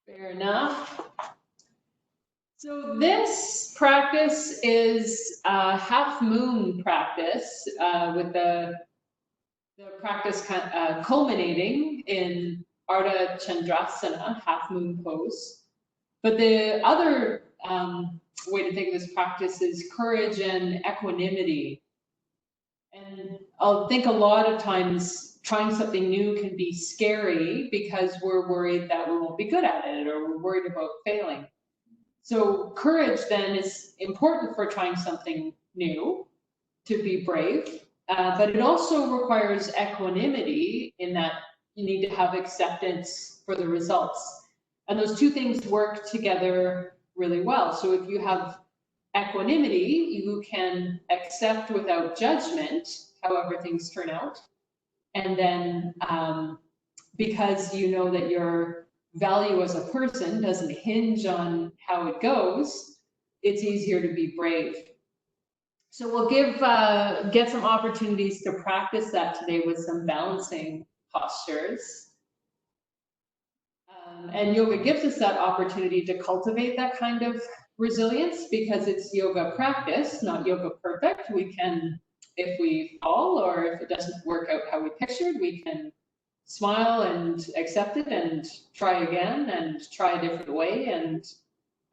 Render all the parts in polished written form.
Fair enough. So this practice is a half moon practice with the practice culminating in Ardha Chandrasana, half moon pose. But the other way to think of this practice is courage and equanimity. And I'll think a lot of times trying something new can be scary because we're worried that we won't be good at it or we're worried about failing. So courage then is important for trying something new, to be brave, but it also requires equanimity in that you need to have acceptance for the results. And those two things work together really well. So if you have equanimity, you can accept without judgment however things turn out. And then because you know that your value as a person doesn't hinge on how it goes, it's easier to be brave. So we'll get some opportunities to practice that today with some balancing postures. And yoga gives us that opportunity to cultivate that kind of resilience because it's yoga practice, not yoga perfect. We can, if we fall or if it doesn't work out how we pictured, we can smile and accept it and try again and try a different way and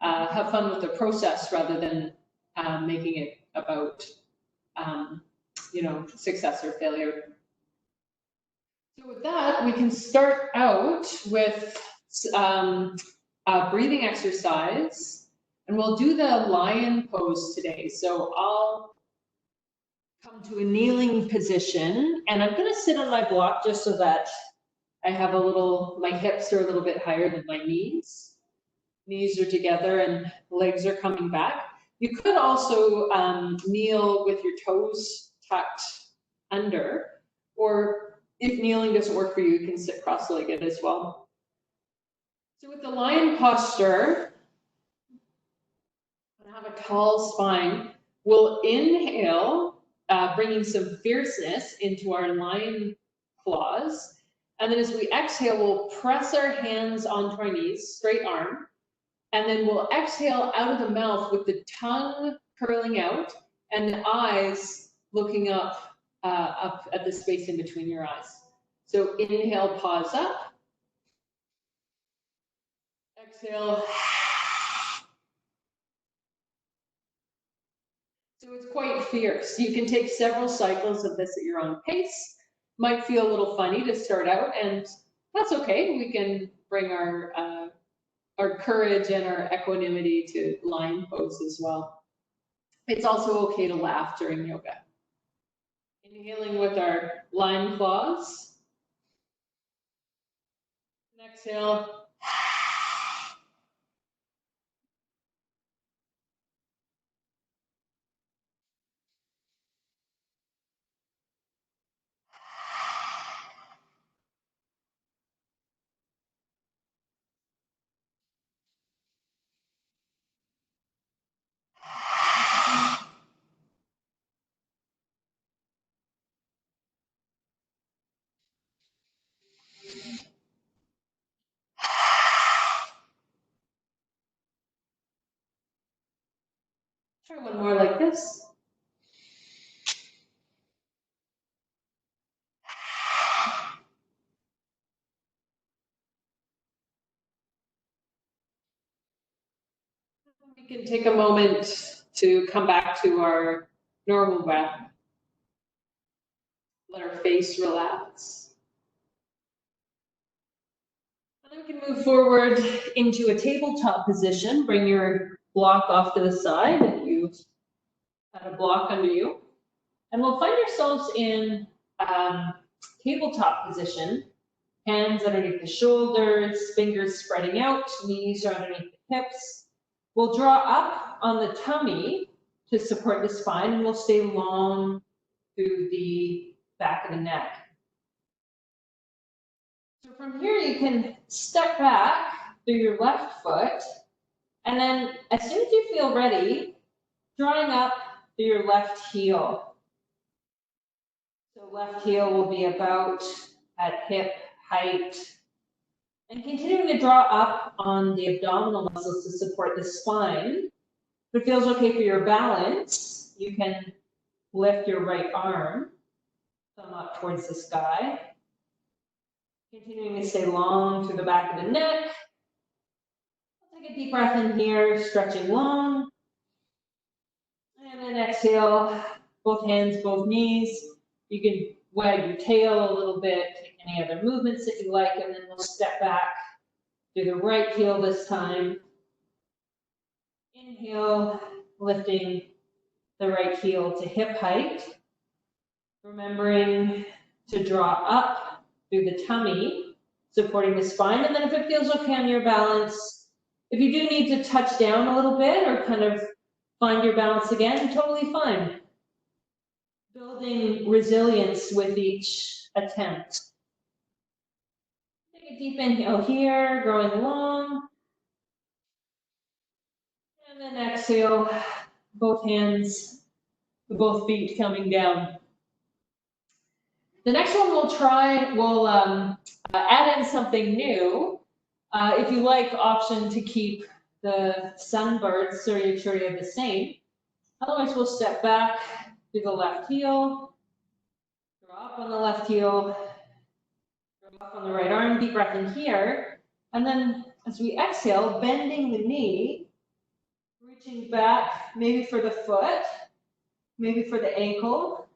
have fun with the process rather than making it about success or failure. So with that, we can start out with a breathing exercise, and we'll do the lion pose today. So I'll come to a kneeling position, and I'm going to sit on my block just so that I have my hips are a little bit higher than my knees. Knees are together and legs are coming back. You could also kneel with your toes tucked under, or if kneeling doesn't work for you, you can sit cross-legged as well. So with the lion posture, I have a tall spine. We'll inhale, bringing some fierceness into our lion claws. And then as we exhale, we'll press our hands onto our knees, straight arm. And then we'll exhale out of the mouth with the tongue curling out and the eyes looking up at the space in between your eyes. So inhale, pause up. Exhale. So it's quite fierce. You can take several cycles of this at your own pace. Might feel a little funny to start out, and that's okay. We can bring our courage and our equanimity to lion pose as well. It's also okay to laugh during yoga. Inhaling with our lion claws. And exhale. Try one more like this. We can take a moment to come back to our normal breath. Let our face relax. And then we can move forward into a tabletop position. Bring your block off to the side and you have a block under you. And we'll find ourselves in tabletop position. Hands underneath the shoulders, fingers spreading out, knees are underneath the hips. We'll draw up on the tummy to support the spine, and we'll stay long through the back of the neck. So from here, you can step back through your left foot, and then as soon as you feel ready, drawing up through your left heel. So left heel will be about at hip height. And continuing to draw up on the abdominal muscles to support the spine. If it feels okay for your balance, you can lift your right arm, thumb up towards the sky. Continuing to stay long through the back of the neck. Take a deep breath in here, stretching long. And then exhale, both hands, both knees. You can wag your tail a little bit, take any other movements that you like, and then we'll step back. Do the right heel this time. Inhale, lifting the right heel to hip height. Remembering to draw up through the tummy, supporting the spine. And then if it feels okay on your balance, if you do need to touch down a little bit or kind of find your balance again, totally fine. Building resilience with each attempt. Take a deep inhale here, growing long. And then exhale, both hands, both feet coming down. The next one we'll try, we'll add in something new. If you like, option to keep the sunbird Surya Churya the same. Otherwise, we'll step back, do the left heel, draw up on the left heel, draw up on the right arm, deep breath in here. And then as we exhale, bending the knee, reaching back, maybe for the foot, maybe for the ankle.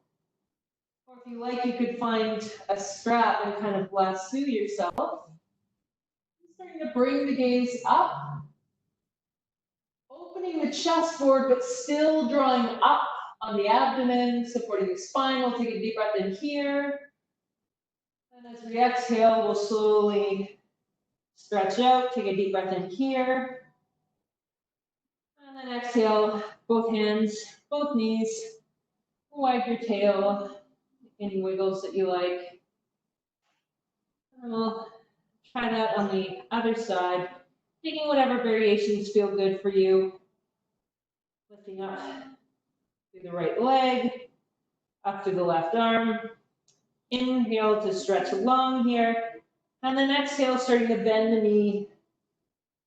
Or if you like, you could find a strap and kind of lasso yourself. Starting to bring the gaze up. Opening the chest forward, but still drawing up on the abdomen, supporting the spine. We'll take a deep breath in here. And as we exhale, we'll slowly stretch out. Take a deep breath in here. And then exhale, both hands, both knees. Wag your tail. Any wiggles that you like. And we'll try that on the other side. Taking whatever variations feel good for you. Lifting up through the right leg, up through the left arm. Inhale to stretch long here. And then exhale, starting to bend the knee,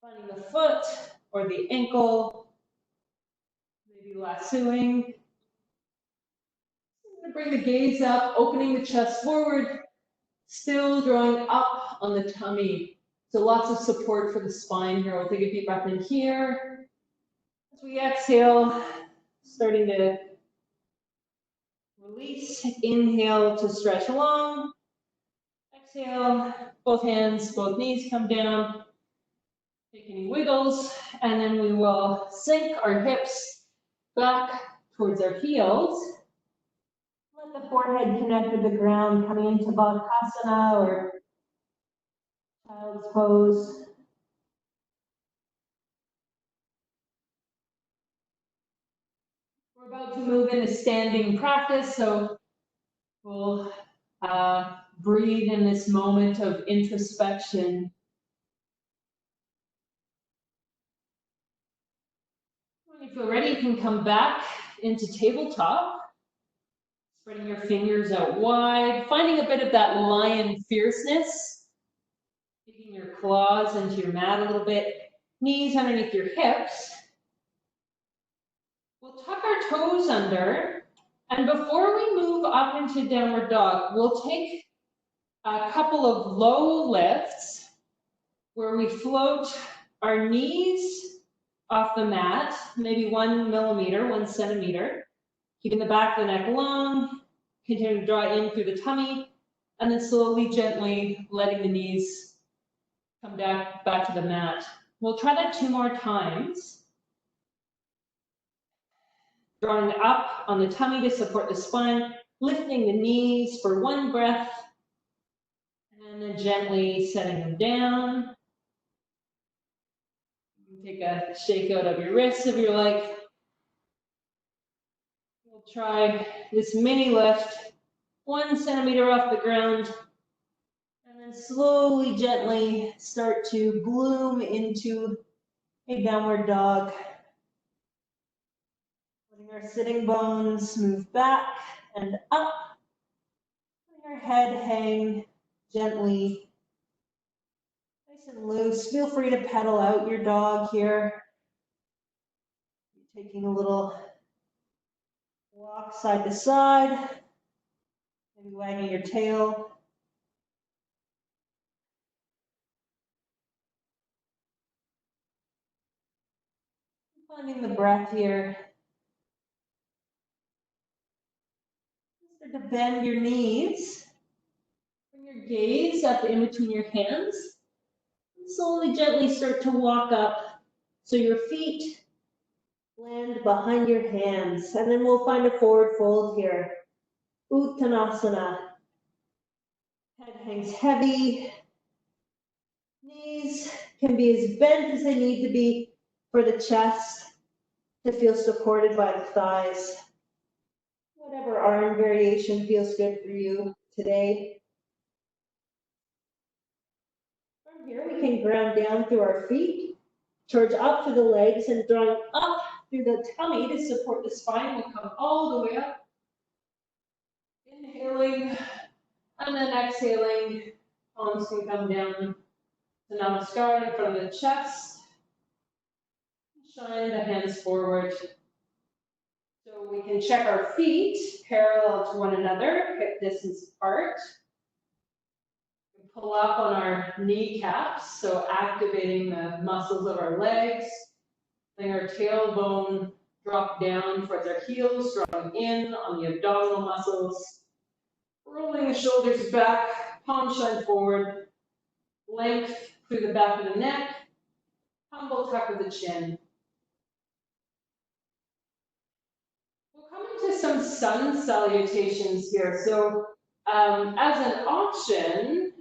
finding the foot or the ankle, maybe lassoing. I'm going to bring the gaze up, opening the chest forward, still drawing up on the tummy. So lots of support for the spine here. We'll take a deep breath in here. As we exhale, starting to release. Inhale to stretch long. Exhale, both hands, both knees come down. Take any wiggles, and then we will sink our hips back towards our heels. Let the forehead connect with the ground, coming into Uttanasana or child's pose. We're about to move into standing practice, so we'll breathe in this moment of introspection. When you feel ready, you can come back into tabletop, spreading your fingers out wide, finding a bit of that lion fierceness, digging your claws into your mat a little bit, knees underneath your hips. We'll tuck our toes under, and before we move up into downward dog, we'll take a couple of low lifts where we float our knees off the mat, maybe 1 millimeter, 1 centimeter, keeping the back of the neck long, continue to draw in through the tummy, and then slowly, gently letting the knees come back to the mat. We'll try that 2 more times. Drawing up on the tummy to support the spine, lifting the knees for 1 breath, and then gently setting them down. Take a shake out of your wrists if you like. We'll try this mini lift, 1 centimeter off the ground, and then slowly, gently start to bloom into a downward dog. Letting our sitting bones move back and up. Letting our head hang gently. Nice and loose. Feel free to pedal out your dog here. Taking a little walk side to side, maybe wagging your tail. Finding the breath here. Start to bend your knees. Bring your gaze up in between your hands. And slowly, gently start to walk up so your feet land behind your hands. And then we'll find a forward fold here. Uttanasana. Head hangs heavy. Knees can be as bent as they need to be for the chest to feel supported by the thighs. Whatever arm variation feels good for you today. From here, we can ground down through our feet, charge up through the legs, and drawing up through the tummy to support the spine. We'll come all the way up. Inhaling, and then exhaling. Palms can come down to Namaskar in front of the chest. Shine the hands forward. So we can check our feet parallel to one another, hip distance apart. Pull up on our kneecaps, so activating the muscles of our legs. Letting our tailbone drop down towards our heels, drawing in on the abdominal muscles. Rolling the shoulders back, palms shine forward. Length through the back of the neck. Humble tuck of the chin. Some sun salutations here. So as an option,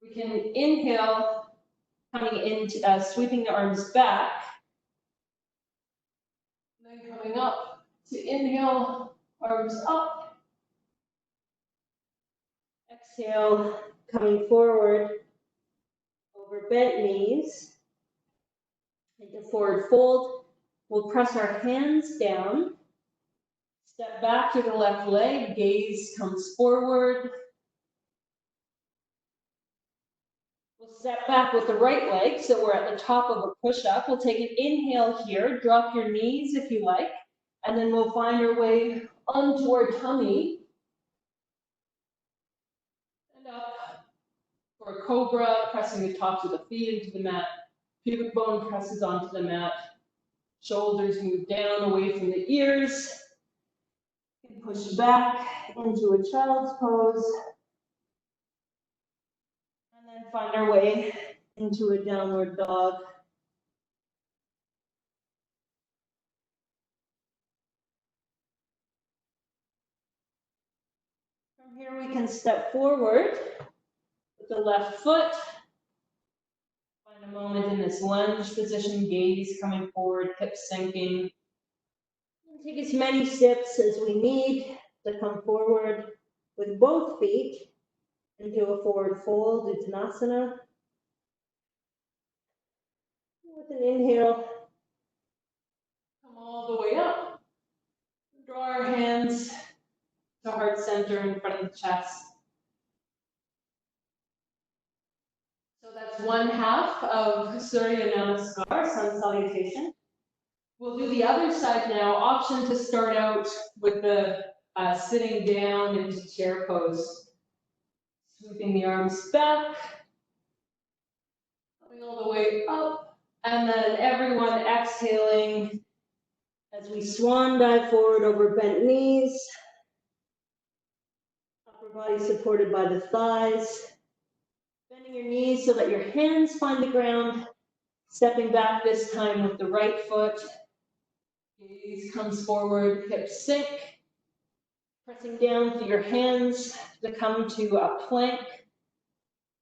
we can inhale, coming into sweeping the arms back, and then coming up to inhale, arms up. Exhale, coming forward over bent knees. Into forward fold. We'll press our hands down. Step back to the left leg, gaze comes forward. We'll step back with the right leg, so we're at the top of a push-up. We'll take an inhale here, drop your knees if you like, and then we'll find our way onto our tummy. And up for a cobra, pressing the tops of the feet into the mat. Pubic bone presses onto the mat. Shoulders move down away from the ears. Push back into a child's pose, and then find our way into a downward dog. From here, we can step forward with the left foot. Find a moment in this lunge position, gaze coming forward, hips sinking. Take as many steps as we need to come forward with both feet into a forward fold, Uttanasana. With an inhale, come all the way up. Draw our hands to heart center in front of the chest. So that's one half of Surya Namaskar, sun salutation. We'll do the other side now. Option to start out with the sitting down into chair pose. Sweeping the arms back, coming all the way up, and then everyone exhaling as we swan dive forward over bent knees. Upper body supported by the thighs. Bending your knees so that your hands find the ground. Stepping back this time with the right foot. Gaze comes forward, hips sink. Pressing down through your hands to come to a plank.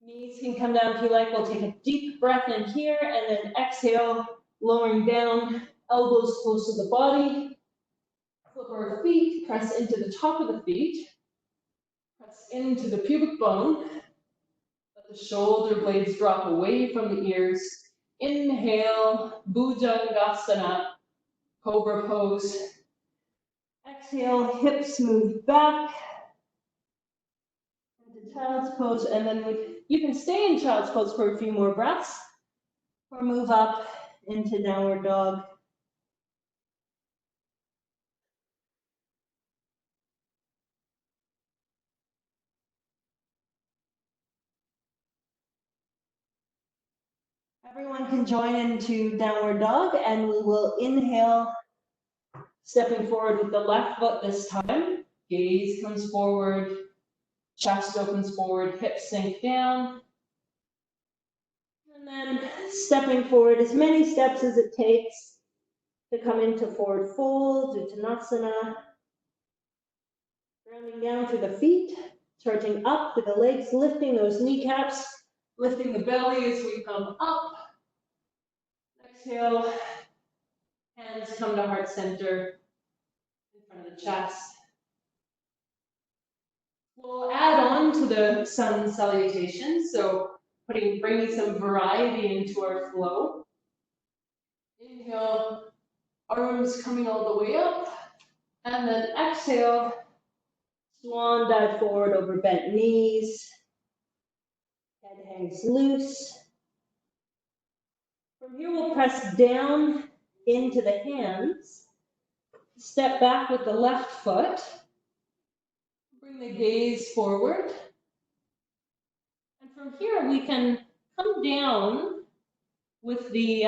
Knees can come down if you like. We'll take a deep breath in here and then exhale, lowering down, elbows close to the body. Flip our feet, press into the top of the feet. Press into the pubic bone. Let the shoulder blades drop away from the ears. Inhale, Bhujangasana, cobra pose. Exhale, hips move back into child's pose, and then we you can stay in child's pose for a few more breaths or move up into downward dog. Everyone can join into downward dog, and we will inhale, stepping forward with the left foot this time. Gaze comes forward, chest opens forward, hips sink down. And then stepping forward as many steps as it takes to come into forward fold, Uttanasana. Grounding down through the feet, charging up through the legs, lifting those kneecaps, lifting the belly as we come up. Exhale, hands come to heart center in front of the chest. We'll add on to the sun salutation, so bringing some variety into our flow. Inhale, arms coming all the way up, and then exhale, swan dive forward over bent knees, head hangs loose. From here, we'll press down into the hands, step back with the left foot, bring the gaze forward. And from here, we can come down with the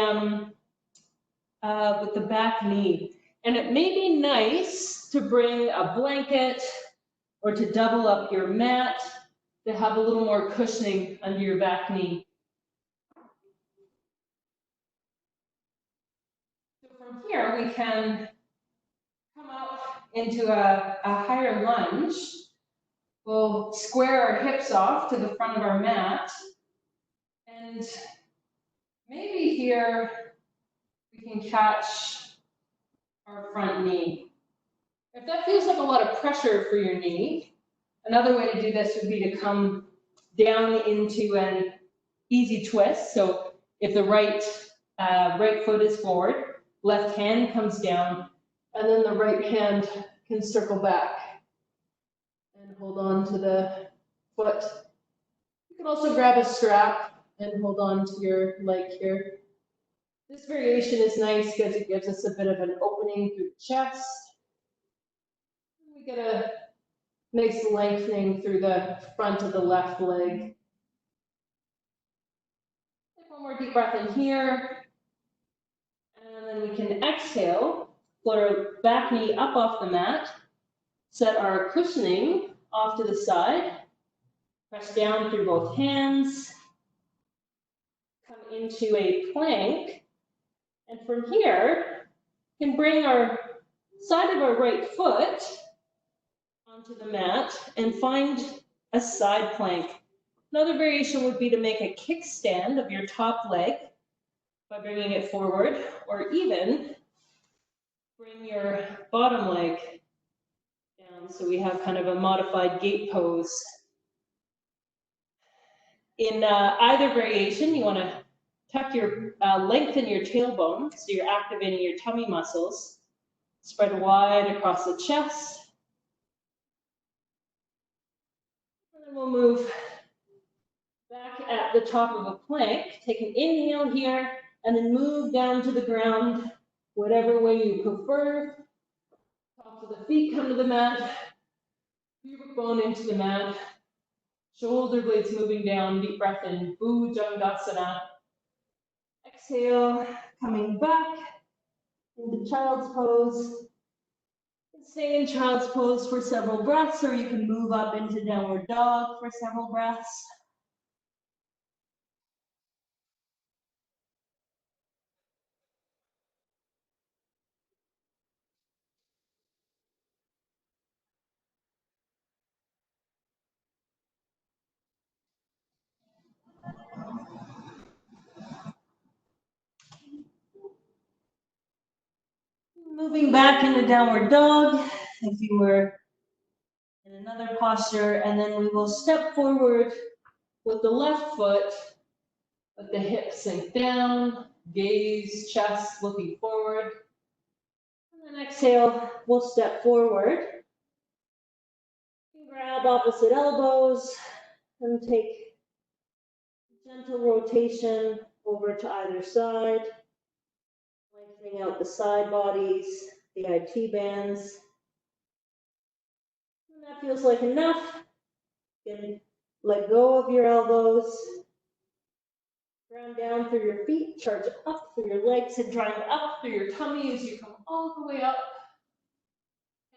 back knee. And it may be nice to bring a blanket or to double up your mat to have a little more cushioning under your back knee. So from here, we can come up into a higher lunge. We'll square our hips off to the front of our mat. And maybe here we can catch our front knee. If that feels like a lot of pressure for your knee, another way to do this would be to come down into an easy twist. So if the right foot is forward, left hand comes down, and then the right hand can circle back and hold on to the foot. You can also grab a strap and hold on to your leg here. This variation is nice because it gives us a bit of an opening through the chest. We get a nice lengthening through the front of the left leg. Take one more deep breath in here. And then we can exhale, float our back knee up off the mat, set our cushioning off to the side, press down through both hands, come into a plank, and from here, we can bring our side of our right foot onto the mat and find a side plank. Another variation would be to make a kickstand of your top leg by bringing it forward, or even bring your bottom leg down so we have kind of a modified gate pose. In either variation, you want to tuck your, lengthen your tailbone, so you're activating your tummy muscles. Spread wide across the chest. And then we'll move back at the top of a plank. Take an inhale here, and then move down to the ground, whatever way you prefer. Tops of the feet come to the mat. Pubic bone into the mat. Shoulder blades moving down. Deep breath in. Bhujanggasana. Exhale, coming back into child's pose. Stay in child's pose for several breaths, or you can move up into downward dog for several breaths. Moving back into downward dog, if you were in another posture, and then we will step forward with the left foot, let the hips sink down, gaze, chest looking forward. And then exhale, we'll step forward. Grab opposite elbows and take gentle rotation over to either side, lengthening out the side bodies, the IT bands. When that feels like enough, you can let go of your elbows, ground down through your feet, charge up through your legs, and drive up through your tummy as you come all the way up.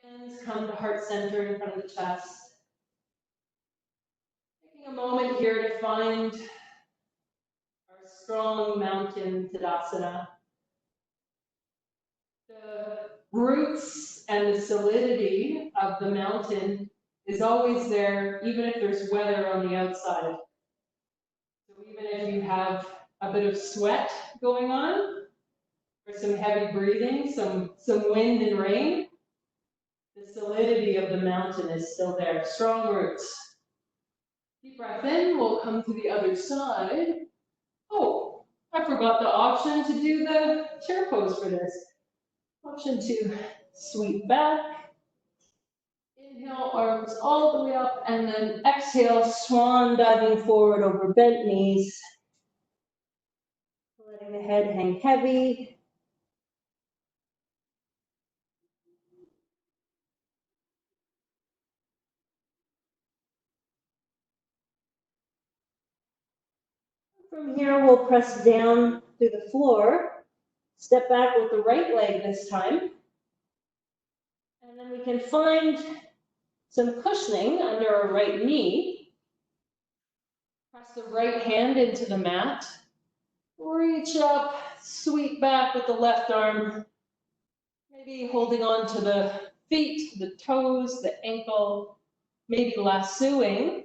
Hands come to heart center in front of the chest. Taking a moment here to find our strong mountain Tadasana. The roots and the solidity of the mountain is always there, even if there's weather on the outside. So even if you have a bit of sweat going on, or some heavy breathing, some wind and rain, the solidity of the mountain is still there. Strong roots. Deep breath in, we'll come to the other side. Oh, I forgot the option to do the chair pose for this. Option to sweep back. Inhale, arms all the way up, and then exhale, swan diving forward over bent knees. Letting the head hang heavy. From here, we'll press down through the floor. Step back with the right leg this time. And then we can find some cushioning under our right knee. Press the right hand into the mat. Reach up, sweep back with the left arm. Maybe holding on to the feet, the toes, the ankle. Maybe lassoing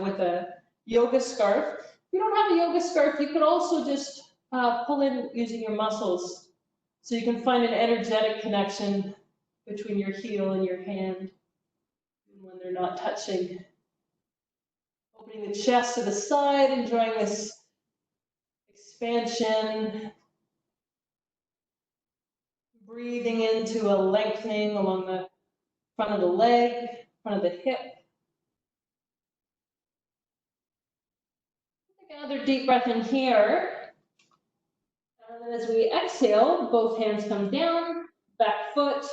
with a yoga scarf. If you don't have a yoga scarf, you could also just pull in using your muscles. So you can find an energetic connection between your heel and your hand when they're not touching. Opening the chest to the side, enjoying this expansion. Breathing into a lengthening along the front of the leg, front of the hip. Take another deep breath in here. And then as we exhale, both hands come down, back foot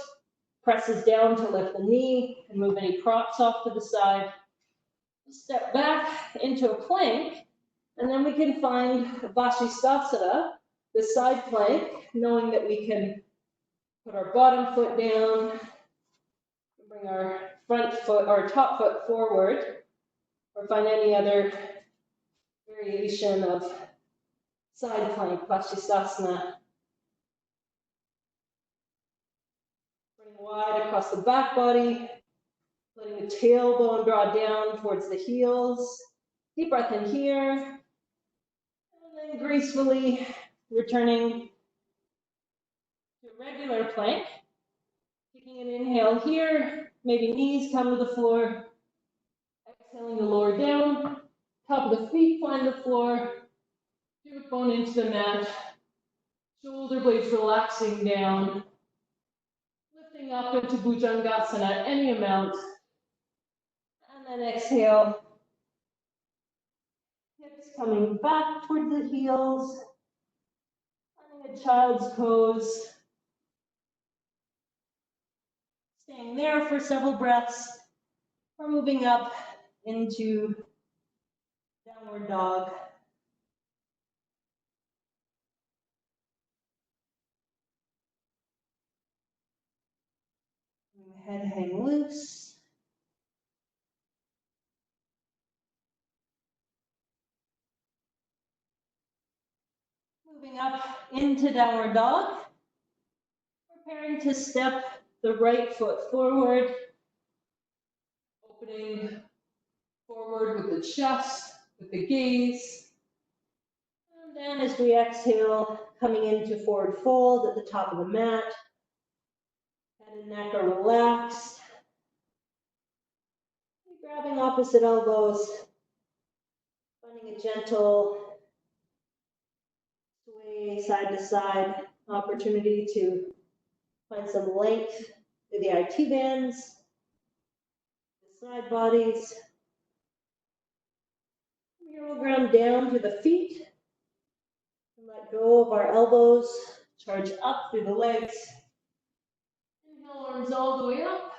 presses down to lift the knee and move any props off to the side. Step back into a plank, and then we can find Vashisthasana, the side plank, knowing that we can put our bottom foot down, bring our front foot or top foot forward, or find any other variation of side plank, Vashisthasana. Bring wide across the back body, letting the tailbone draw down towards the heels. Deep breath in here, and then gracefully returning to a regular plank. Taking an inhale here, maybe knees come to the floor. Exhaling to lower down, top of the feet find the floor, pubic bone into the mat, shoulder blades relaxing down, lifting up into Bhujangasana any amount, and then exhale, hips coming back toward the heels, finding a child's pose, staying there for several breaths, or moving up into downward dog. Head hang loose. Moving up into downward dog. Preparing to step the right foot forward. Opening forward with the chest, with the gaze. And then as we exhale, coming into forward fold at the top of the mat. Head and neck are relaxed. Grabbing opposite elbows. Finding a gentle sway side to side. Opportunity to find some length through the IT bands, the side bodies. here we'll ground down to the feet and let go of our elbows, charge up through the legs. Inhale, arms all the way up.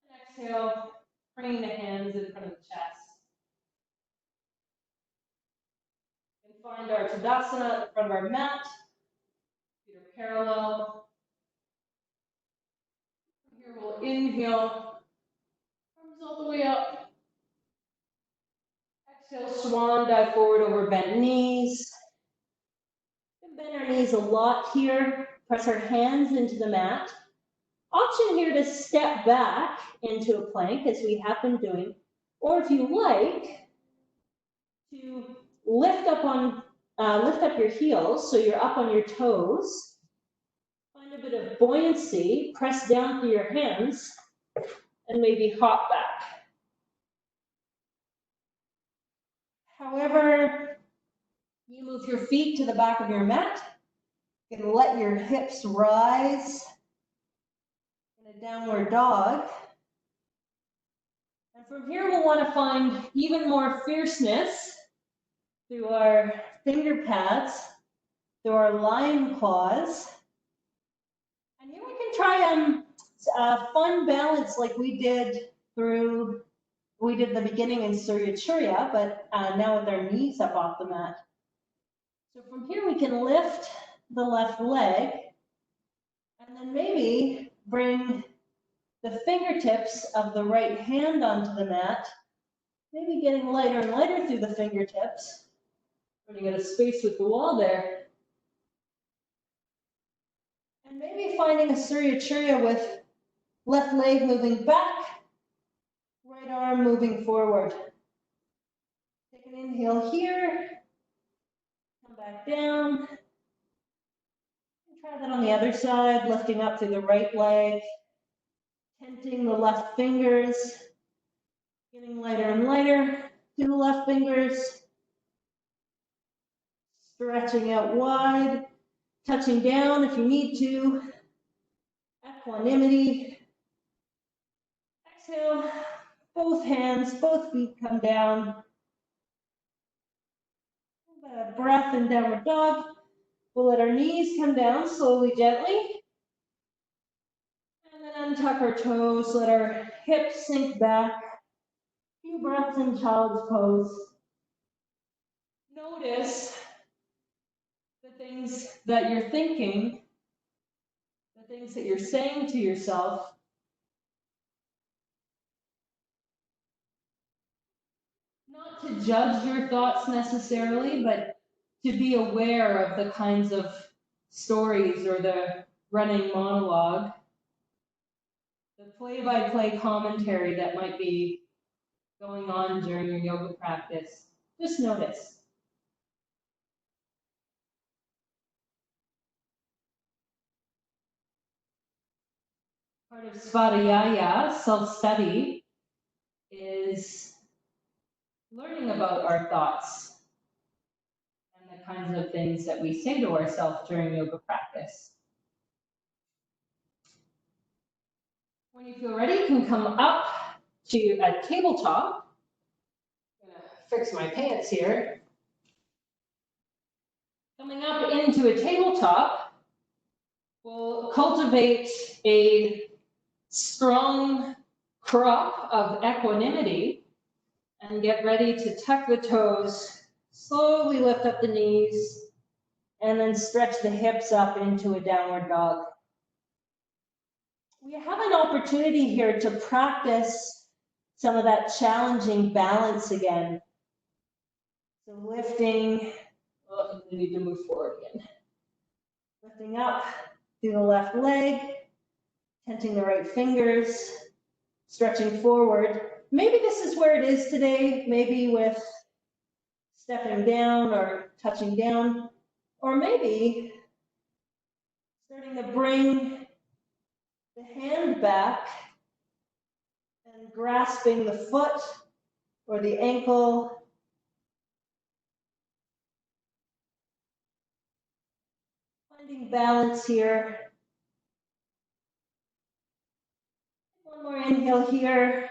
And exhale, bringing the hands in front of the chest. And find our Tadasana at the front of our mat. Feet are parallel. Here we'll inhale, arms all the way up. Exhale, swan dive forward over bent knees. And bend our knees a lot here. Press our hands into the mat. Option here to step back into a plank, as we have been doing, or if you like, to lift up your heels so you're up on your toes. Find a bit of buoyancy, press down through your hands, and maybe hop back. However, you move your feet to the back of your mat, you can let your hips rise in a downward dog. And from here, we'll want to find even more fierceness through our finger pads, through our lion claws. And here we can try a fun balance like we did the beginning in Suryacharya, but now with our knees up off the mat. So from here, we can lift the left leg, and then maybe bring the fingertips of the right hand onto the mat, maybe getting lighter and lighter through the fingertips. Running out of space with the wall there. And maybe finding a Suryacharya with left leg moving back, right arm moving forward. Take an inhale here, come back down. And try that on the other side, lifting up through the right leg, tenting the left fingers, getting lighter and lighter through the left fingers. Stretching out wide, touching down if you need to. Equanimity. Exhale, both hands, both feet come down. A breath in downward dog. We'll let our knees come down slowly, gently. And then untuck our toes, let our hips sink back. A few breaths in child's pose. Notice the things that you're thinking, the things that you're saying to yourself. Not to judge your thoughts necessarily, but to be aware of the kinds of stories or the running monologue, the play-by-play commentary that might be going on during your yoga practice. Just notice. Part of Svadhyaya, self-study, is learning about our thoughts and the kinds of things that we say to ourselves during yoga practice. When you feel ready, you can come up to a tabletop. I'm gonna fix my pants here. Coming up into a tabletop, we'll cultivate a strong crop of equanimity and get ready to tuck the toes, slowly lift up the knees, and then stretch the hips up into a downward dog. We have an opportunity here to practice some of that challenging balance again. So lifting, I need to move forward again. Lifting up through the left leg, tenting the right fingers, stretching forward. Maybe this is where it is today, maybe with stepping down or touching down, or maybe starting to bring the hand back and grasping the foot or the ankle. Finding balance here. One more inhale here.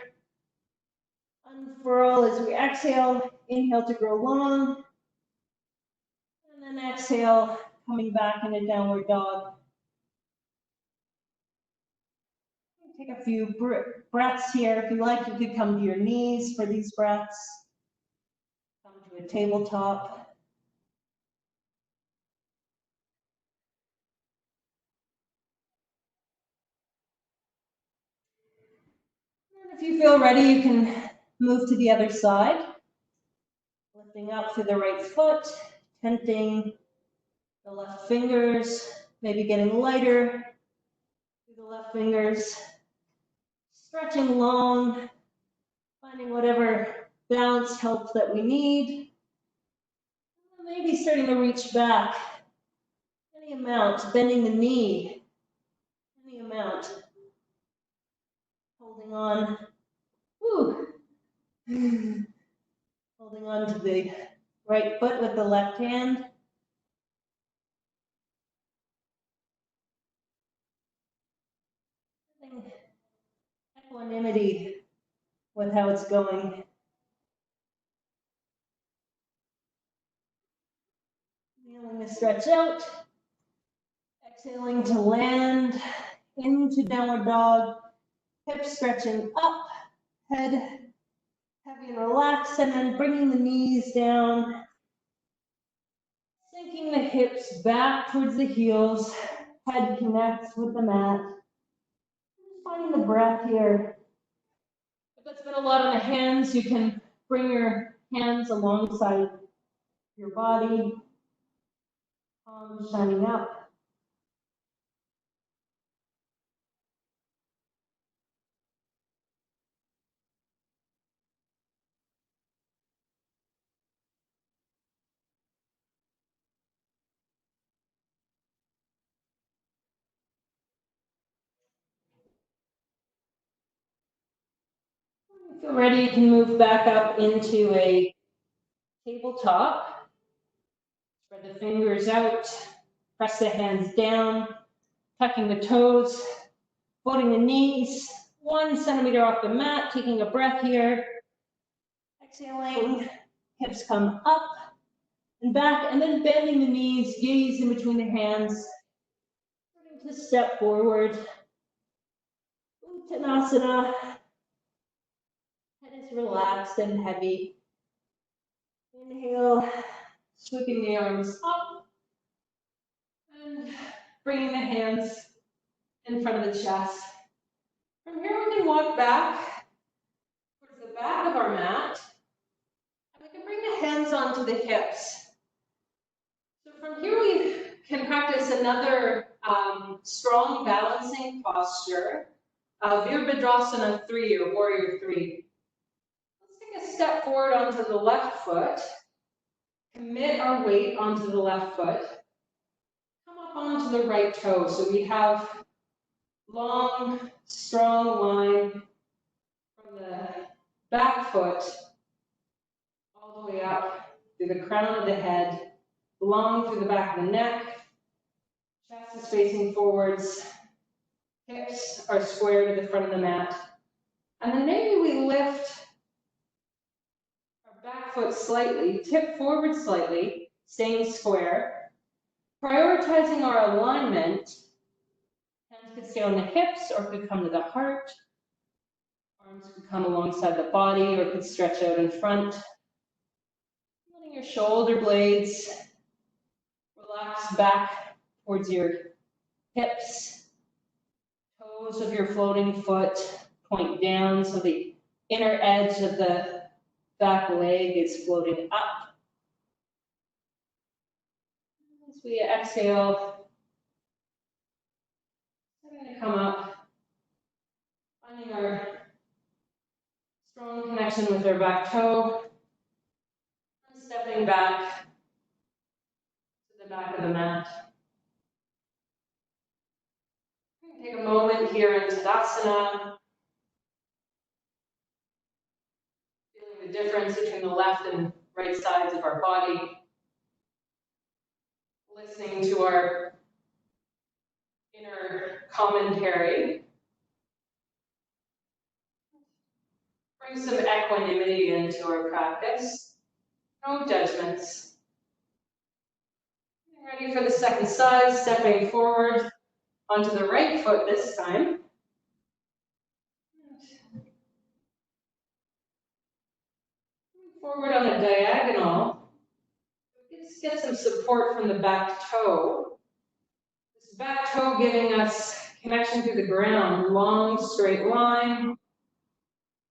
Unfurl as we exhale, inhale to grow long, and then exhale, coming back into downward dog. Take a few breaths here. If you like, you could come to your knees for these breaths. Come to a tabletop. And if you feel ready, you can move to the other side. Lifting up through the right foot, tenting the left fingers, maybe getting lighter through the left fingers. Stretching long, finding whatever balance help that we need. Maybe starting to reach back, any amount, bending the knee, any amount. Holding on, woo. Holding on to the right foot with the left hand. Equanimity with how it's going. Inhaling to stretch out. Exhaling to land into downward dog. Hips stretching up. Head heavy and relaxed. And then bringing the knees down. Sinking the hips back towards the heels. Head connects with the mat. Just finding the breath here. If it's been a lot on the hands, you can bring your hands alongside your body, palms shining up. If you're ready, you can move back up into a tabletop. Spread the fingers out, press the hands down, tucking the toes, floating the knees, 1 centimeter off the mat, taking a breath here. Exhaling, hips come up and back, and then bending the knees, gaze in between the hands, starting to step forward. Uttanasana. Head is relaxed and heavy. Inhale, sweeping the arms up, and bringing the hands in front of the chest. From here, we can walk back towards the back of our mat, and we can bring the hands onto the hips. So from here, we can practice another strong balancing posture, Virabhadrasana 3 or Warrior 3. Let's take a step forward onto the left foot, commit our weight onto the left foot, come up onto the right toe. So we have long, strong line from the back foot all the way up through the crown of the head, long through the back of the neck, chest is facing forwards, hips are square to the front of the mat. And then maybe we lift our back foot slightly, tip forward slightly, staying square, prioritizing our alignment. Hands could stay on the hips or could come to the heart. Arms could come alongside the body or could stretch out in front. Letting your shoulder blades relax back towards your hips. Toes of your floating foot point down so the inner edge of the back leg is floating up. As we exhale, starting to come up, finding our strong connection with our back toe, and stepping back to the back of the mat. Take a moment here in Tadasana, feeling the difference between the left and right sides of our body, listening to our inner commentary. Bring some equanimity into our practice. No judgments. Ready for the second side, stepping forward onto the right foot this time. Forward on a diagonal. Just get some support from the back toe. This back toe giving us connection to the ground, long straight line.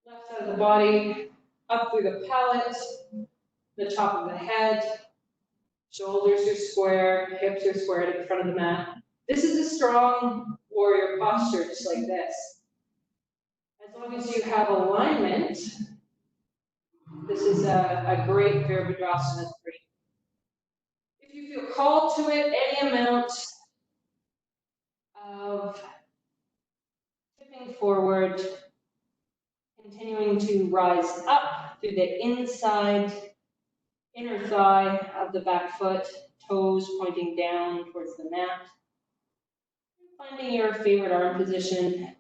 Left side of the body, up through the palate, the top of the head. Shoulders are square, hips are square to the front of the mat. This is a strong warrior posture, just like this. As long as you have alignment, this is a great Virabhadrasana 3. If you feel called to it, any amount of tipping forward, continuing to rise up through the inside, inner thigh of the back foot, toes pointing down towards the mat. Finding your favorite arm position.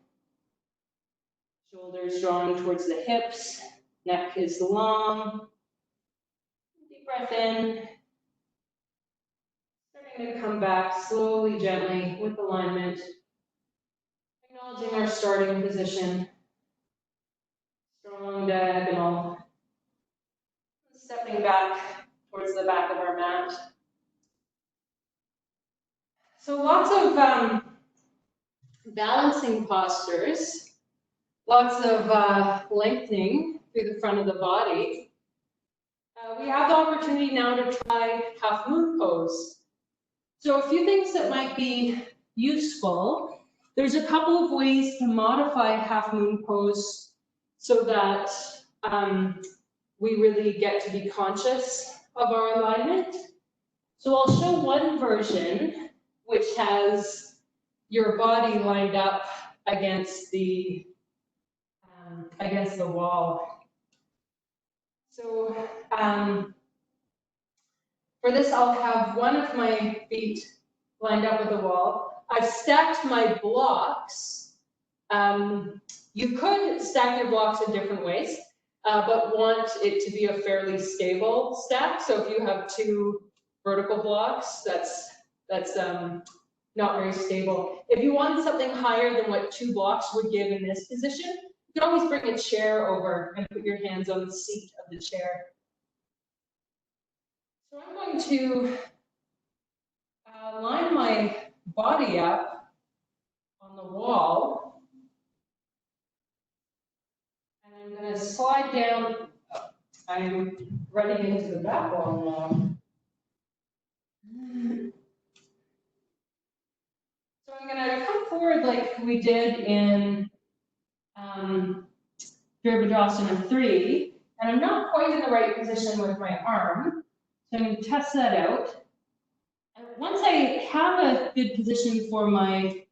Shoulders drawing towards the hips, neck is long. Deep breath in. Starting to come back slowly, gently, with alignment. Acknowledging our starting position. Strong diagonal. Stepping back towards the back of our mat. So lots of balancing postures. Lots of lengthening through the front of the body. We have the opportunity now to try half moon pose. So a few things that might be useful. There's a couple of ways to modify half moon pose so that we really get to be conscious of our alignment. So I'll show one version which has your body lined up against the wall. So for this, I'll have one of my feet lined up with the wall. I've stacked my blocks. You could stack your blocks in different ways, but want it to be a fairly stable stack. So if you have two vertical blocks, that's not very stable. If you want something higher than what two blocks would give in this position, you can always bring a chair over and put your hands on the seat of the chair. So I'm going to line my body up on the wall, and I'm going to slide down. I'm running into the back wall now. So I'm going to come forward like we did in Virabhadrasana 3, and I'm not quite in the right position with my arm, so I'm going to test that out. And once I have a good position for my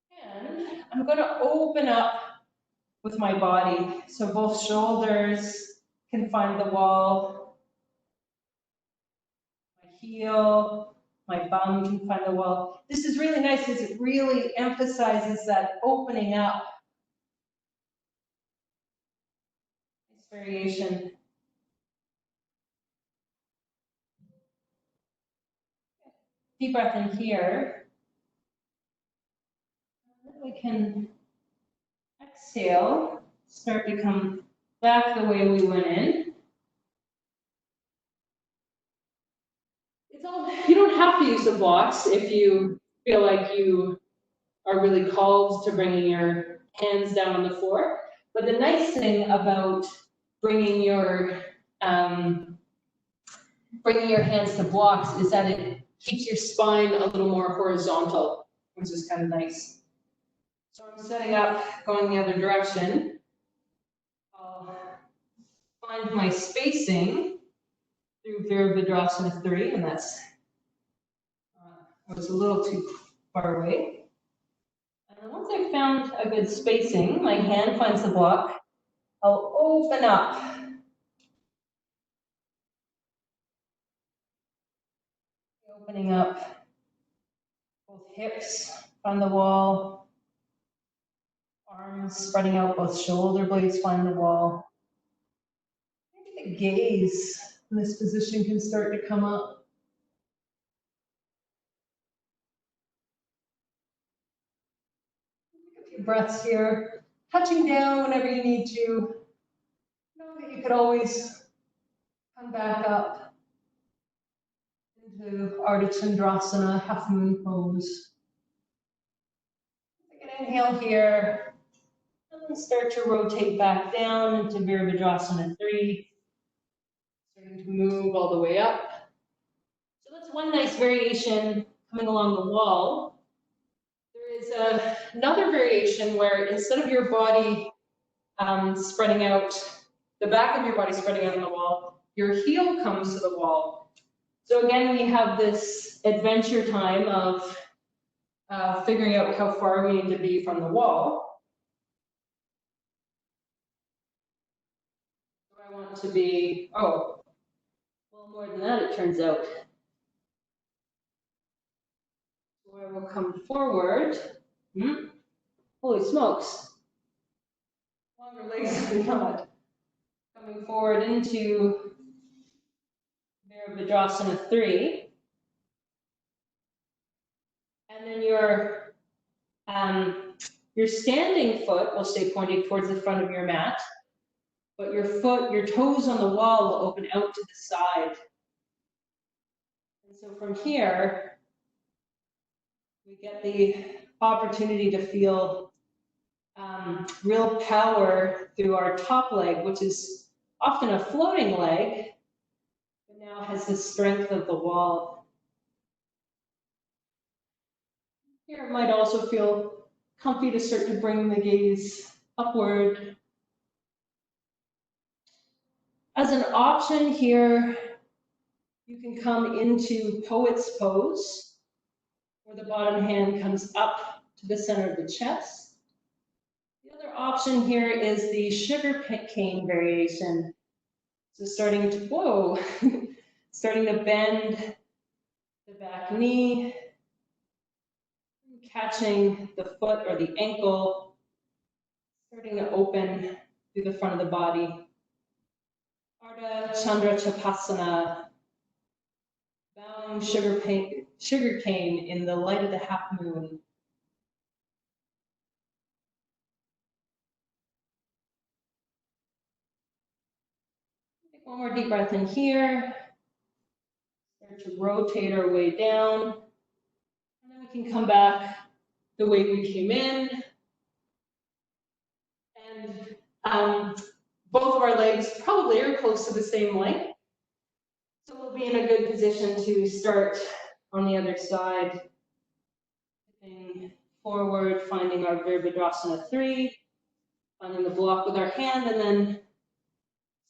hand, I'm going to open up with my body, so both shoulders can find the wall, my heel, my bum can find the wall. This is really nice because it really emphasizes that opening up. Nice variation. Deep breath in here. We can exhale, start to come back the way we went in. You don't have to use the blocks if you feel like you are really called to bringing your hands down on the floor. But the nice thing about bringing your hands to blocks is that it keeps your spine a little more horizontal, which is kind of nice. So I'm setting up, going the other direction. I'll find my spacing through Virabhadrasana 3, and that's I was a little too far away. And once I've found a good spacing, my hand finds the block, I'll open up. Opening up both hips on the wall, Arms spreading out, both shoulder blades find the wall. Maybe the gaze in this position can start to come up. Take a few breaths here, touching down whenever you need to. Know that you could always come back up into Ardha Chandrasana, half moon pose. Take an inhale here, and then start to rotate back down into Virabhadrasana 3. Starting to move all the way up. So that's one nice variation coming along the wall. There is another variation where instead of your body spreading out, the back of your body spreading out on the wall, your heel comes to the wall. So again, we have this adventure time of figuring out how far we need to be from the wall. So I want to be, oh, well, more than that, it turns out. So I will come forward. Holy smokes. Longer legs than not. Coming forward into Virabhadrasana 3. And then your standing foot will stay pointing towards the front of your mat, but your toes on the wall will open out to the side. And so from here, we get the opportunity to feel real power through our top leg, which is often a floating leg, but now has the strength of the wall. Here it might also feel comfy to start to bring the gaze upward. As an option here, you can come into poet's pose, where the bottom hand comes up to the center of the chest. The other option here is the Sugarcane Variation. So starting to bend the back knee, catching the foot or the ankle, starting to open through the front of the body. Ardha Chandrasana, bowing sugarcane in the light of the half moon. Take one more deep breath in here. Start to rotate our way down. And then we can come back the way we came in. And both of our legs probably are close to the same length. So we'll be in a good position to start on the other side. Looking forward, finding our Virabhadrasana 3, finding the block with our hand, and then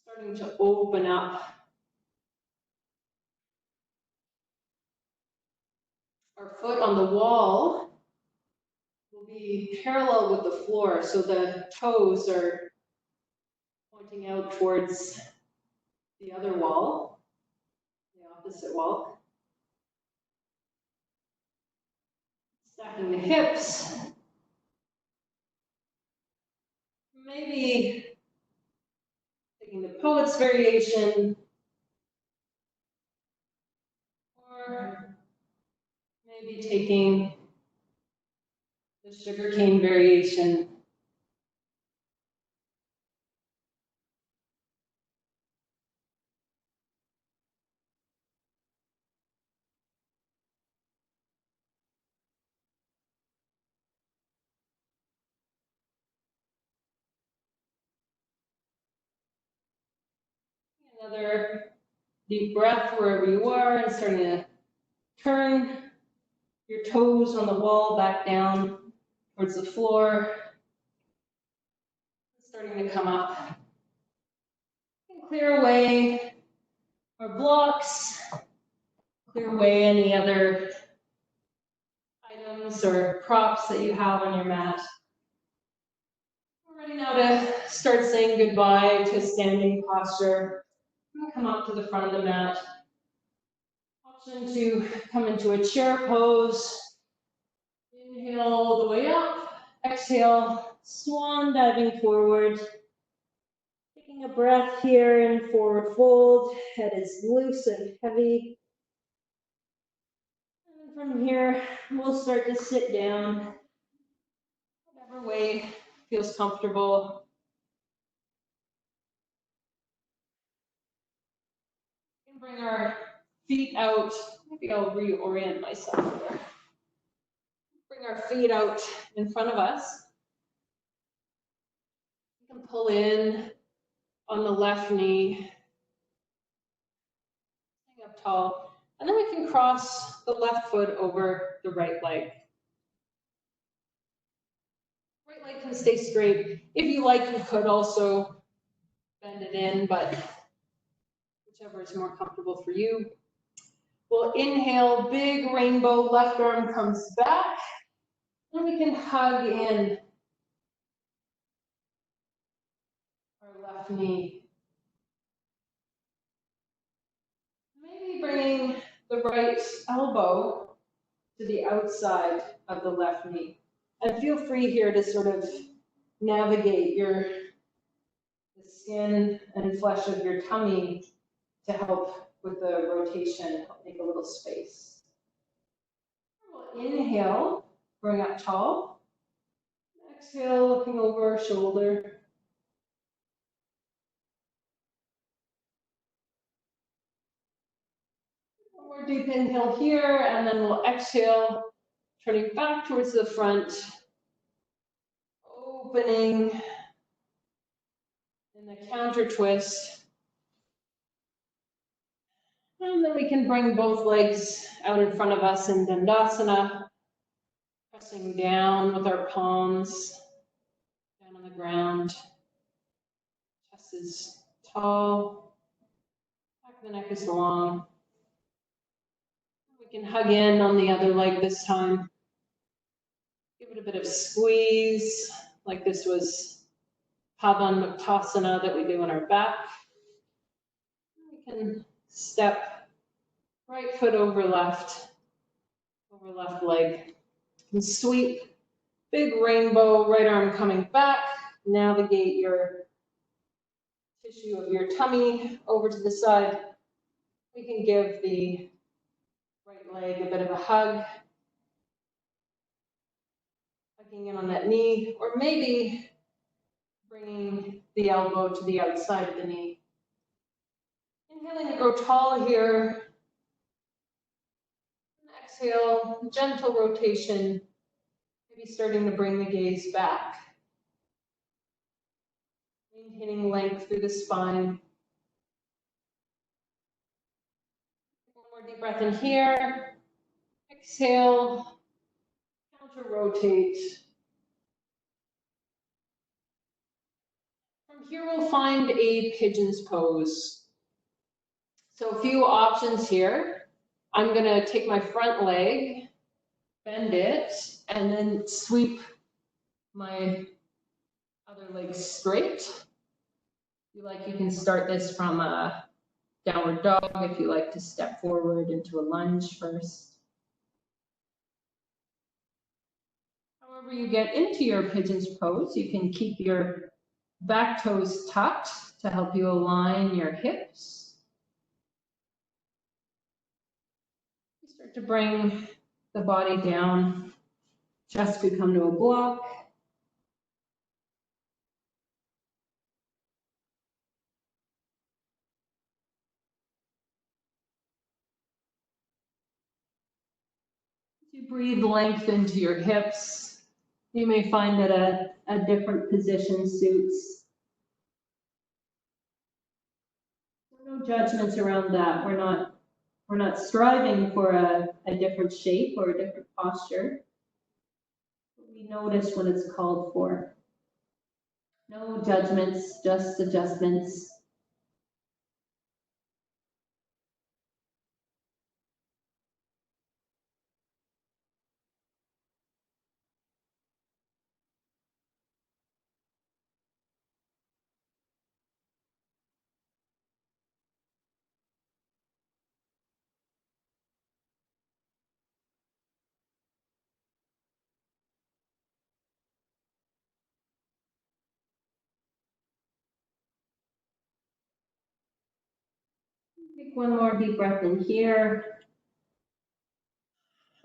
starting to open up. Our foot on the wall will be parallel with the floor, so the toes are pointing out towards the other wall, the opposite wall. Stacking the hips. Maybe taking the poet's variation, or maybe taking the Sugarcane Variation. Another deep breath wherever you are, and starting to turn your toes on the wall back down towards the floor. Starting to come up. And clear away our blocks, clear away any other items or props that you have on your mat. We're ready now to start saying goodbye to standing posture. Come up to the front of the mat. Option to come into a chair pose. Inhale all the way up. Exhale, Swan diving forward. Taking a breath here in forward fold. Head is loose and heavy. And from here, we'll start to sit down. Whatever way feels comfortable. We can bring our feet out. Maybe I'll reorient myself here. Bring our feet out in front of us. You can pull in on the left knee. Hang up tall. And then we can cross the left foot over the right leg. Right leg can stay straight. If you like, you could also bend it in, but whichever is more comfortable for you. We'll inhale, big rainbow, left arm comes back. And we can hug in our left knee. Maybe bringing the right elbow to the outside of the left knee. And feel free here to sort of navigate the skin and flesh of your tummy to help with the rotation, help make a little space. We'll inhale, bring up tall. Exhale, looking over our shoulder. One more deep inhale here, and then we'll exhale, turning back towards the front, opening in the counter twist. And then we can bring both legs out in front of us in Dandasana, pressing down with our palms down on the ground. Chest is tall, back of the neck is long. We can hug in on the other leg this time. Give it a bit of squeeze, like this was Uttanasana that we do on our back. We can step right foot over left leg. And sweep, big rainbow, right arm coming back. Navigate your tissue of your tummy over to the side. We can give the right leg a bit of a hug. Hugging in on that knee, or maybe bringing the elbow to the outside of the knee. Inhaling to grow tall here. And exhale, gentle rotation, maybe starting to bring the gaze back. Maintaining length through the spine. One more deep breath in here. Exhale, counter rotate. From here, we'll find a pigeon's pose. So a few options here. I'm gonna take my front leg, bend it, and then sweep my other leg straight. If you like, you can start this from a downward dog if you like to step forward into a lunge first. However you get into your pigeon's pose, you can keep your back toes tucked to help you align your hips. Start to bring the body down. Chest could come to a block. As you breathe length into your hips, you may find that a different position suits. No judgments around that. We're not striving for a different shape or a different posture. We notice when it's called for. No judgments, just adjustments. Take one more deep breath in here.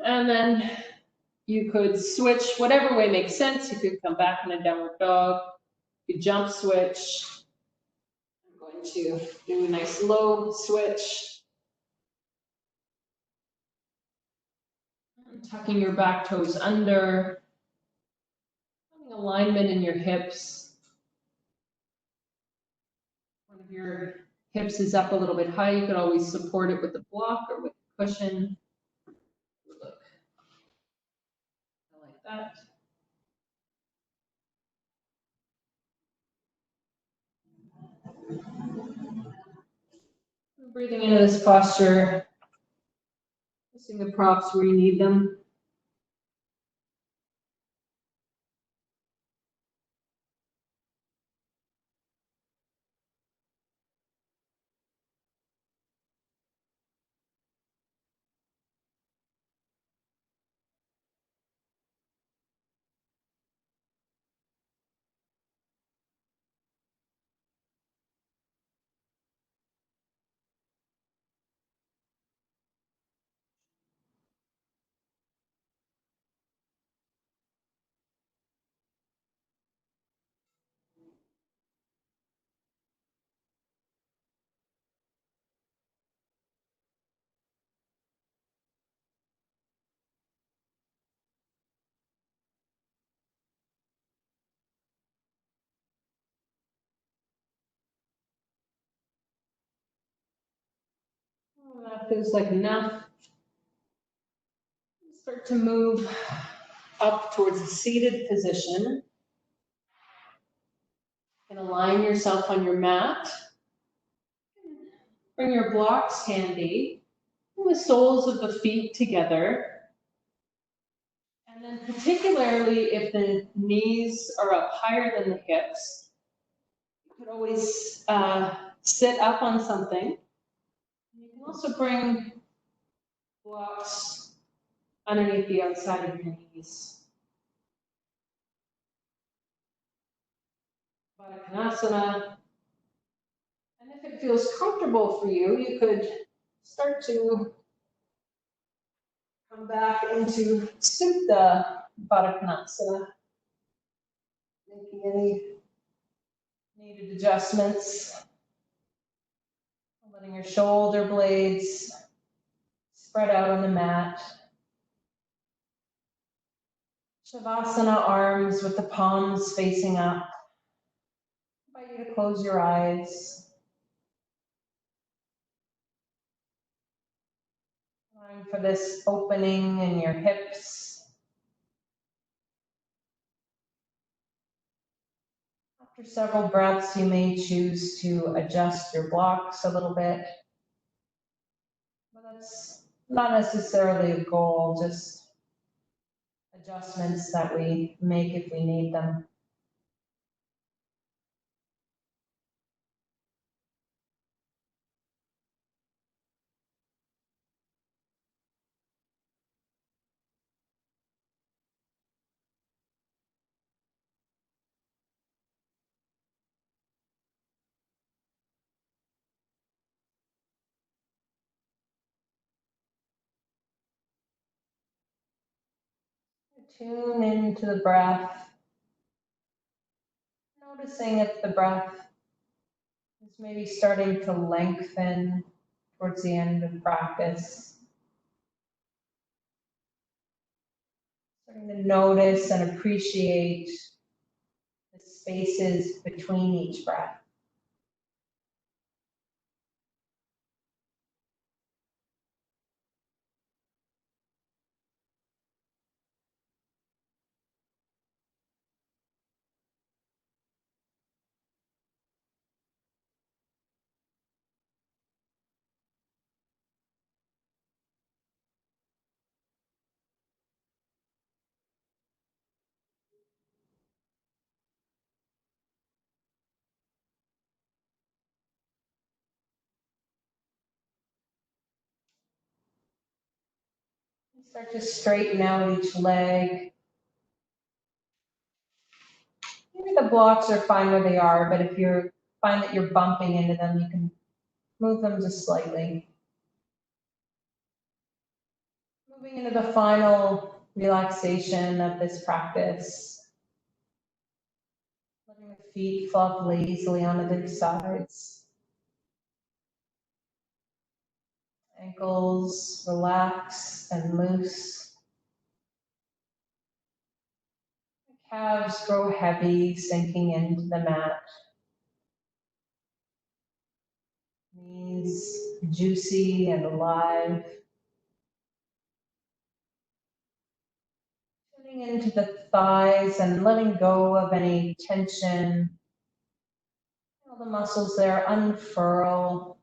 And then you could switch whatever way makes sense. You could come back in a downward dog. You jump switch. I'm going to do a nice low switch. Tucking your back toes under. Having alignment in your hips. One of your hips is up a little bit high. You could always support it with a block or with a cushion. Look. I like that. Breathing into this posture, placing the props where you need them. That feels like enough. Start to move up towards a seated position. And align yourself on your mat. Bring your blocks handy. Bring the soles of the feet together. And then particularly if the knees are up higher than the hips, you could always sit up on something. You can also bring blocks underneath the outside of your knees. Uttanasana. And if it feels comfortable for you, you could start to come back into Supta Uttanasana, making any needed adjustments. Letting your shoulder blades spread out on the mat. Shavasana arms with the palms facing up. I invite you to close your eyes. Allowing for this opening in your hips. After several breaths, you may choose to adjust your blocks a little bit. But that's not necessarily a goal, just adjustments that we make if we need them. Tune into the breath, noticing if the breath is maybe starting to lengthen towards the end of practice. Starting to notice and appreciate the spaces between each breath. Start to straighten out each leg. Maybe the blocks are fine where they are, but if you find that you're bumping into them, you can Move them just slightly. Moving into the final relaxation of this practice. Letting the feet flop lazily onto their sides. Ankles relax and loose. Calves grow heavy, sinking into the mat. Knees juicy and alive. Tuning into the thighs and letting go of any tension. All the muscles there unfurl.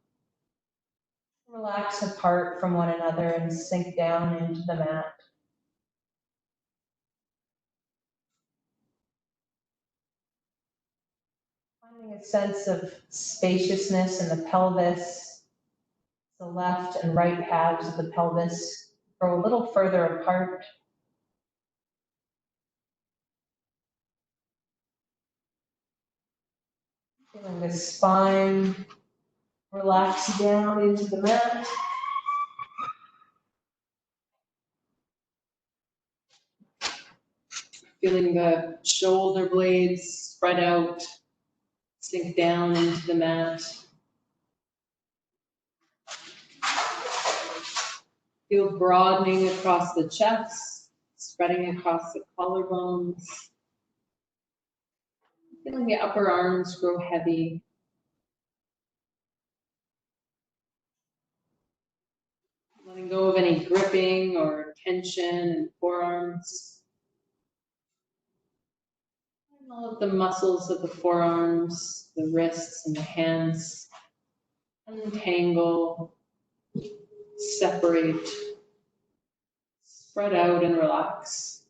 Relax apart from one another and sink down into the mat. Finding a sense of spaciousness in the pelvis. The left and right halves of the pelvis grow a little further apart. Feeling the spine relax down into the mat. Feeling the shoulder blades spread out, sink down into the mat. Feel broadening across the chest, spreading across the collarbones. Feeling the upper arms grow heavy. Letting go of any gripping or tension in forearms. And all of the muscles of the forearms, the wrists, and the hands untangle, separate, spread out, and relax.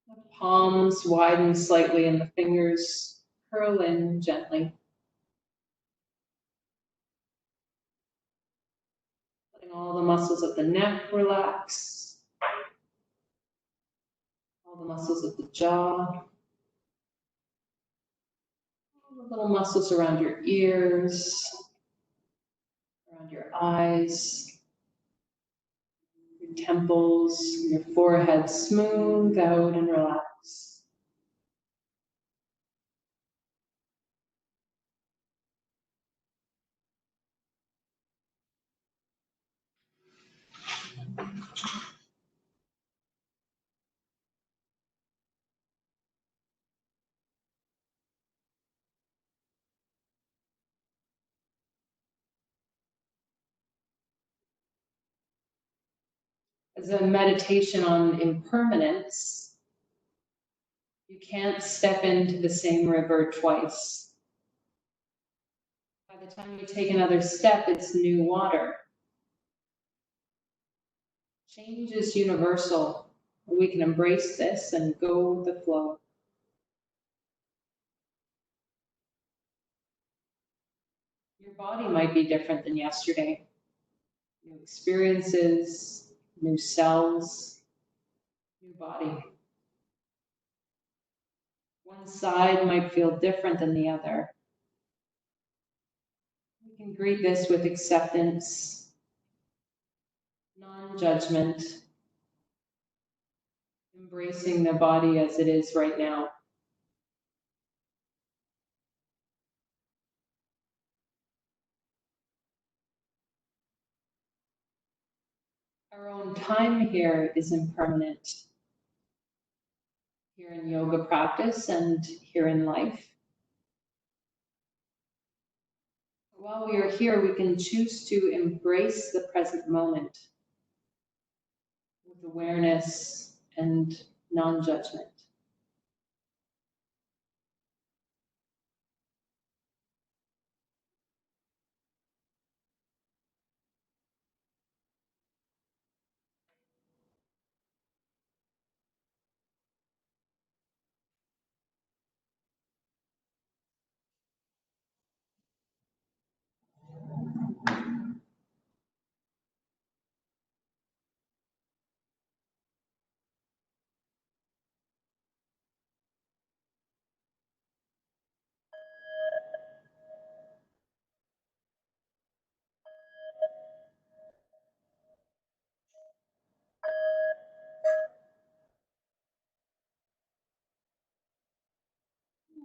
The palms widen slightly and the fingers curl in gently. Letting all the muscles of the neck relax. All the muscles of the jaw. All the little muscles around your ears, around your eyes, your temples, your forehead, smooth out and relax. As a meditation on impermanence, you can't step into the same river twice. By the time you take another step, it's new water. Change is universal. We can embrace this and go with the flow. Your body might be different than yesterday. New experiences, new cells, new body. One side might feel different than the other. We can greet this with acceptance, non-judgment, embracing the body as it is right now. Our own time here is impermanent. Here in yoga practice and here in life. While we are here, we can choose to embrace the present moment with awareness and non-judgment.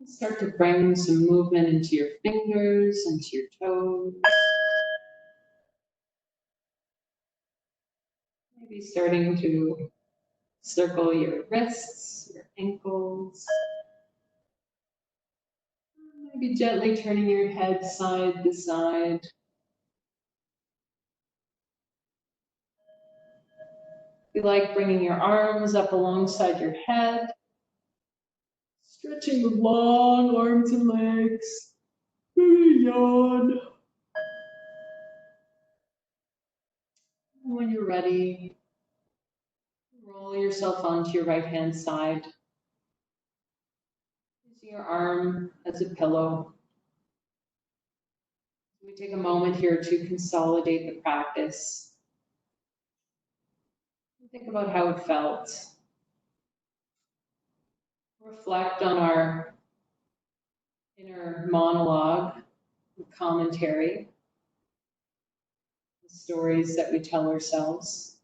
Start to bring some movement into your fingers, into your toes. Maybe starting to circle your wrists, your ankles. Maybe gently turning your head side to side. If you like, bringing your arms up alongside your head. Stretching the long arms and legs. Yawn. When you're ready, roll yourself onto your right hand side. Using your arm as a pillow. We take a moment here to consolidate the practice. Think about how it felt. Reflect on our inner monologue, commentary, the stories that we tell ourselves.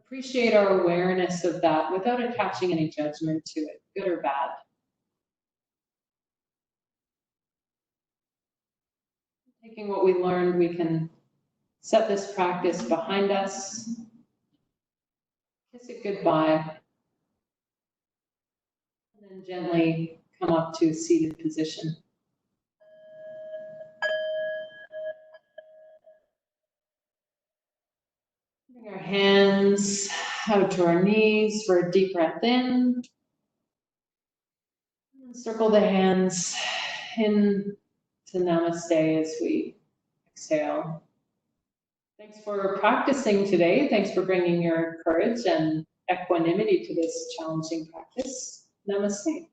Appreciate our awareness of that without attaching any judgment to it, good or bad. Taking what we learned, we can set this practice behind us, kiss it goodbye, and then gently come up to a seated position. Bring our hands out to our knees for a deep breath in. And circle the hands in to Namaste as we exhale. Thanks for practicing today. Thanks for bringing your courage and equanimity to this challenging practice. Namaste.